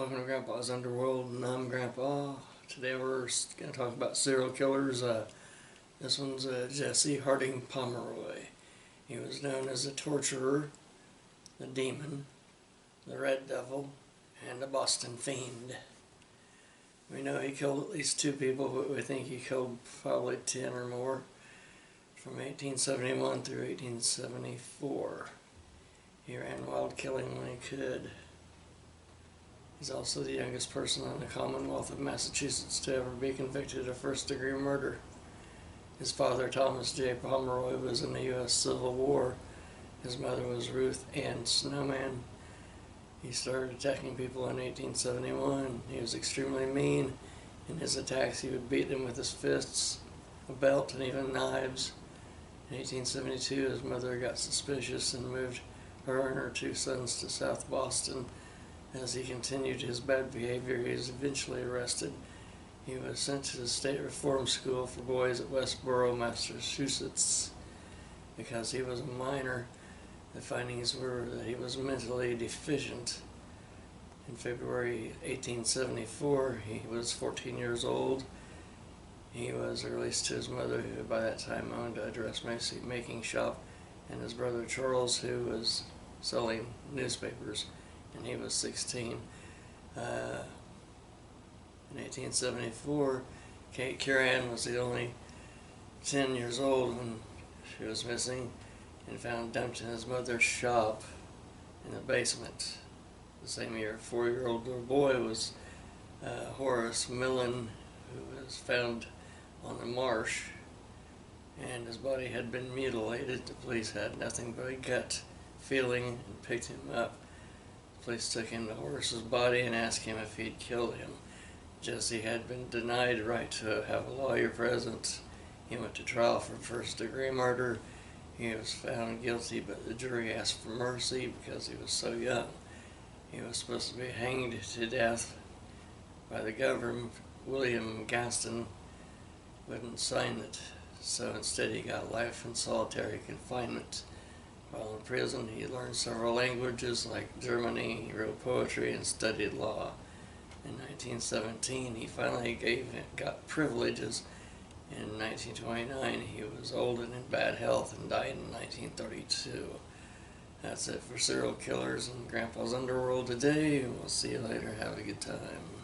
Welcome to Grandpa's Underworld, and I'm Grandpa. Today we're going to talk about serial killers. This one's Jesse Harding Pomeroy. He was known as the Torturer, the Demon, the Red Devil, and the Boston Fiend. We know he killed at least 2 people, but we think he killed probably 10 or more from 1871 through 1874. He ran wild killing when he could. He's also the youngest person in the Commonwealth of Massachusetts to ever be convicted of first-degree murder. His father, Thomas J Pomeroy, was in the U.S. Civil War. His mother was Ruth Ann Snowman. He started attacking people in 1871. He was extremely mean. In his attacks, he would beat them with his fists, a belt, and even knives. In 1872, his mother got suspicious and moved her and her 2 sons to South Boston. As he continued his bad behavior, he was eventually arrested. He was sent to the state reform school for boys at Westborough, Massachusetts. Because he was a minor, the findings were that he was mentally deficient. In February 1874, he was 14 years old. He was released to his mother, who by that time owned a dressmaking shop, and his brother Charles, who was selling newspapers, and he was 16. In 1874, Kate Curran was the only 10 years old when she was missing and found dumped in his mother's shop in the basement. The same year, a 4-year-old little boy was Horace Millen, who was found on the marsh, and his body had been mutilated. The police had nothing but a gut feeling and picked him up. The police took him to Horace's body and asked him if he'd killed him. Jesse had been denied the right to have a lawyer present. He went to trial for first-degree murder. He was found guilty, but the jury asked for mercy because he was so young. He was supposed to be hanged to death by the governor. William Gaston wouldn't sign it, so instead he got life in solitary confinement. While in prison, he learned several languages like German. He wrote poetry and studied law. In 1917, he finally got privileges. In 1929, he was old and in bad health and died in 1932. That's it for serial killers in Grandpa's Underworld today. We'll see you later. Have a good time.